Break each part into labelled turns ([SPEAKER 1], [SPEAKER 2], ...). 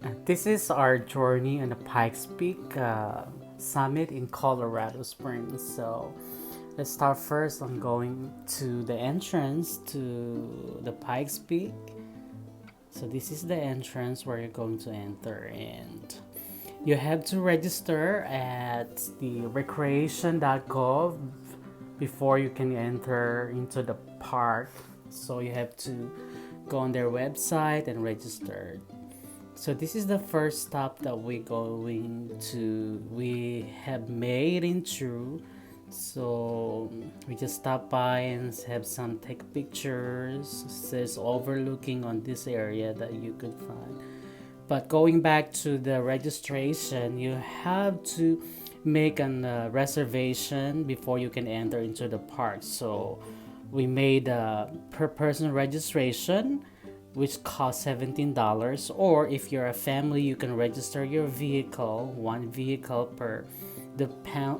[SPEAKER 1] This is our journey on the Pikes Peak Summit in Colorado Springs. So let's start first on going to the entrance to the Pikes Peak. So this is the entrance where you're going to enter, and you have to register at the recreation.gov before you can enter into the park. So you have to go on their website and register. So this is the first stop that we have made in True. So we just stop by and have some take pictures. There's overlooking on this area that you could find. But going back to the registration, you have to make a reservation before you can enter into the park. So we made a per person registration which costs $17, or if you're a family you can register your vehicle, one vehicle per the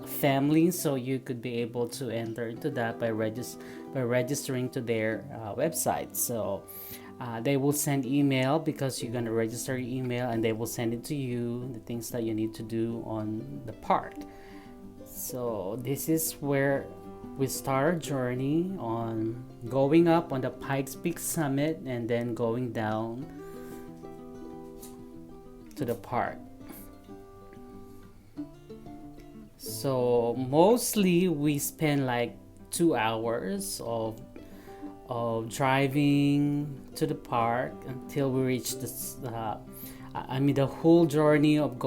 [SPEAKER 1] family, so you could be able to enter into that by registering to their website. So they will send email because you're going to register your email, and they will send it to you the things that you need to do on the park. So this is where we start our journey on going up on the Pikes Peak Summit and then going down to the park. So mostly we spend like 2 hours of driving to the park until we reach this. The whole journey of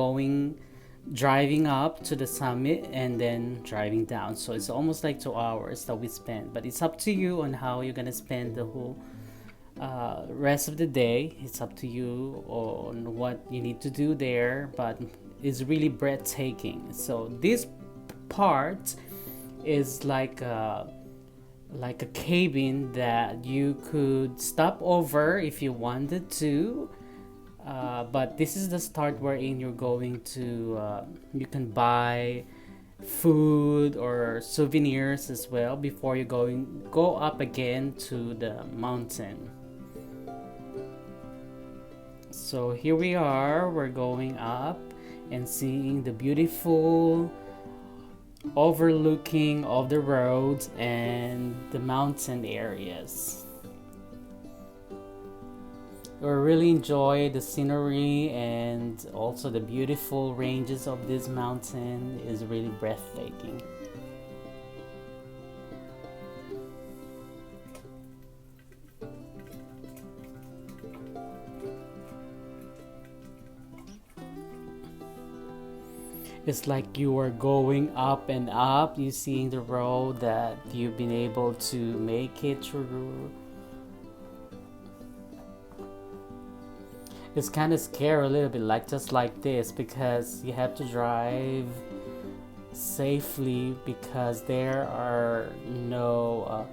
[SPEAKER 1] driving up to the summit and then driving down. So it's almost like 2 hours that we spend. But it's up to you on how you're gonna spend the whole rest of the day. It's up to you on what you need to do there. But it's really breathtaking. So this part is like a cabin that you could stop over if you wanted to. But this is the start wherein you're going to you can buy food or souvenirs as well before you go up again to the mountain. So here we are, we're going up and seeing the beautiful overlooking of the roads and the mountain areas. We really enjoy the scenery, and also the beautiful ranges of this mountain is really breathtaking. It's like you are going up and up, you seeing the road that you've been able to make it through. It's kind of scary a little bit, like just like this, because you have to drive safely because there are no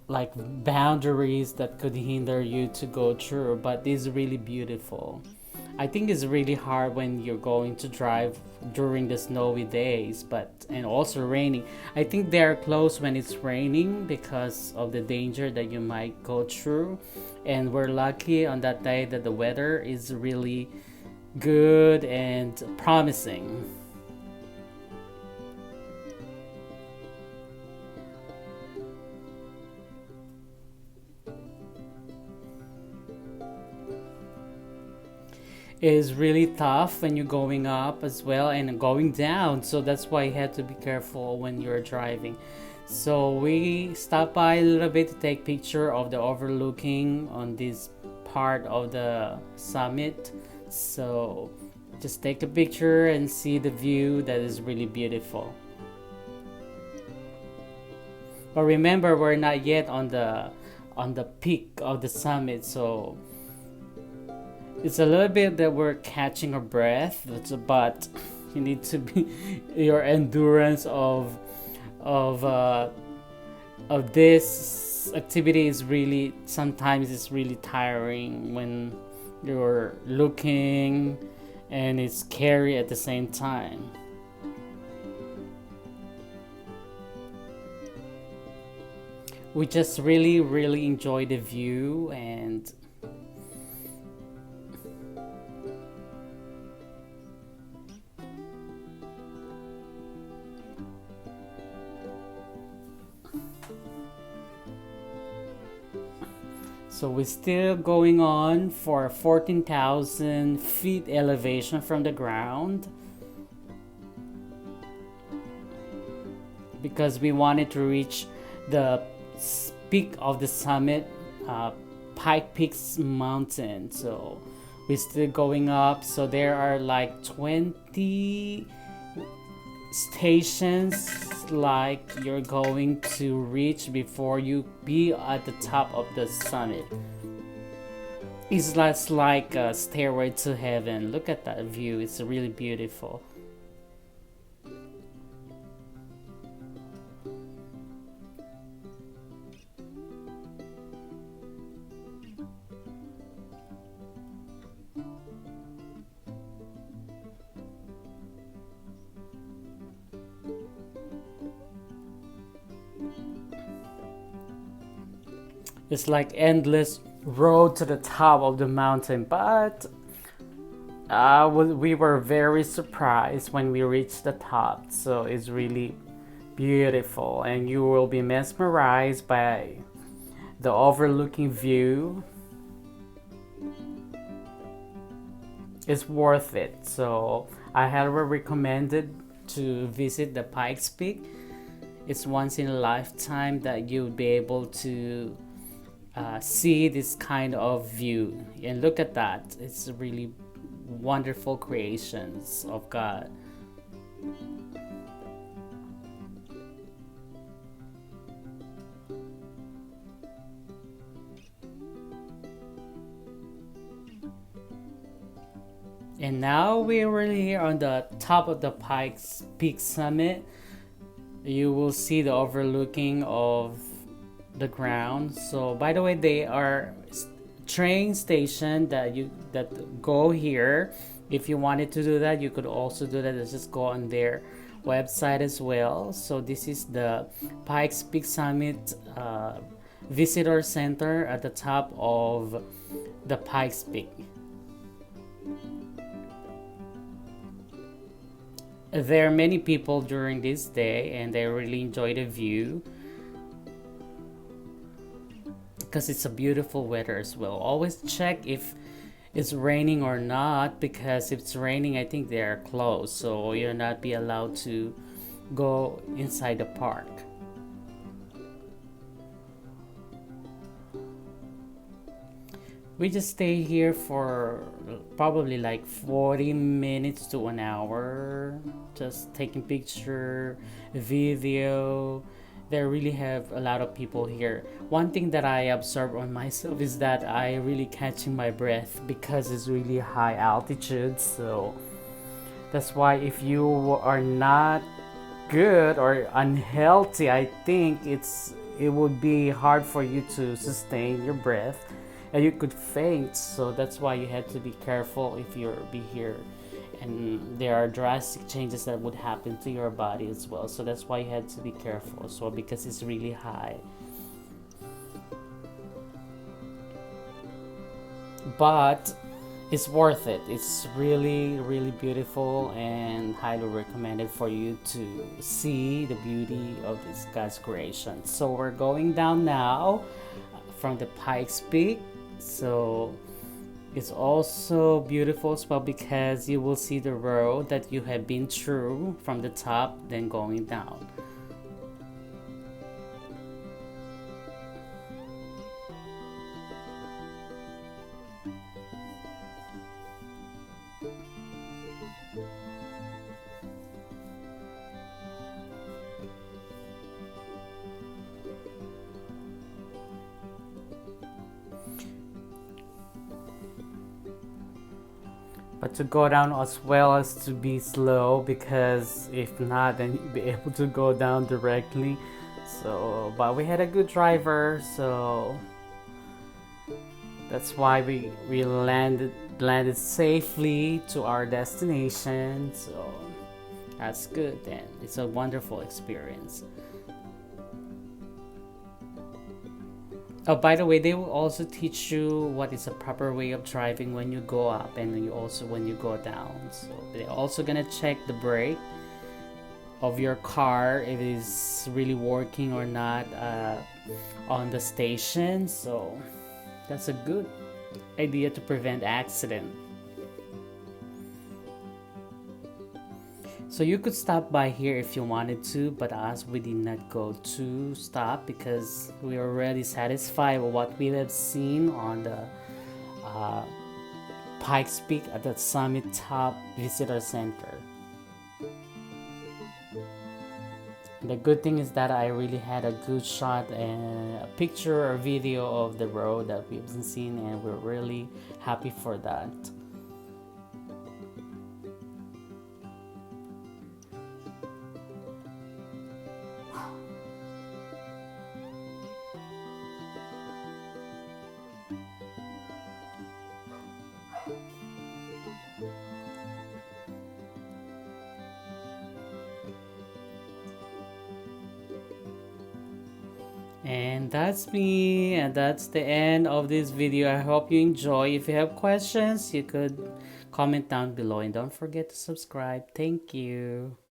[SPEAKER 1] like boundaries that could hinder you to go through. But it's really beautiful. I think it's really hard when you're going to drive during the snowy days, and also raining. I think they're closed when it's raining because of the danger that you might go through. And we're lucky on that day that the weather is really good and promising. Is really tough when you're going up as well and going down, so that's why you have to be careful when you're driving. So we stopped by a little bit to take picture of the overlooking on this part of the summit. So just take a picture and see the view that is really beautiful. But remember, we're not yet on the peak of the summit, so it's a little bit that we're catching our breath, but you need to be your endurance of uh, of this activity is really, sometimes it's really tiring when you're looking and it's scary at the same time. We just really enjoy the view, and So we're still going on for 14,000 feet elevation from the ground, because we wanted to reach the peak of the summit, Pike Peaks Mountain. So we're still going up. So there are like 20 stations like you're going to reach before you be at the top of the summit. It's just like a stairway to heaven. Look at that view, it's really beautiful. It's like endless road to the top of the mountain, but we were very surprised when we reached the top. So it's really beautiful, and you will be mesmerized by the overlooking view. It's worth it. So I highly recommend it to visit the Pikes Peak. It's once in a lifetime that you'll be able to see this kind of view. And look at that, it's really wonderful creations of God. And now we're really here on the top of the Pikes Peak Summit. You will see the overlooking of the ground. So by the way, they are train station that go here. If you wanted to do that, you could also do that. Just go on their website as well. So this is the Pikes Peak Summit Visitor Center at the top of the Pikes Peak. There are many people during this day, and they really enjoy the view because it's a beautiful weather as well. Always check if it's raining or not, because if it's raining, I think they are closed, so you'll not be allowed to go inside the park. We just stay here for probably like 40 minutes to an hour, just taking picture, video. They really have a lot of people here. One thing that I observe on myself is that I really catching my breath because it's really high altitude. So that's why if you are not good or unhealthy, I think it would be hard for you to sustain your breath, and you could faint. So that's why you have to be careful if you're be here, and there are drastic changes that would happen to your body as well. So that's why you have to be careful as well, because it's really high. But it's worth it. It's really really beautiful, and highly recommended for you to see the beauty of this God's creation. So we're going down now from the Pikes Peak. So it's also beautiful as well, because you will see the road that you have been through from the top, then going down. But to go down as well as to be slow, because if not, then you'll be able to go down directly. So but we had a good driver, so that's why we landed safely to our destination. So that's good then. It's a wonderful experience. Oh, by the way, they will also teach you what is a proper way of driving when you go up, and you also when you go down. So they're also gonna check the brake of your car, if it is really working or not on the station. So That's a good idea to prevent accident. So you could stop by here if you wanted to, but us, we did not go to stop because we are already satisfied with what we have seen on the uh, Pikes Peak at the Summit Top Visitor Center. The good thing is that I really had a good shot and a picture or video of the road that we've seen, and we're really happy for that. And that's me, and that's the end of this video. I hope you enjoy. If you have questions, you could comment down below, and don't forget to subscribe. Thank you.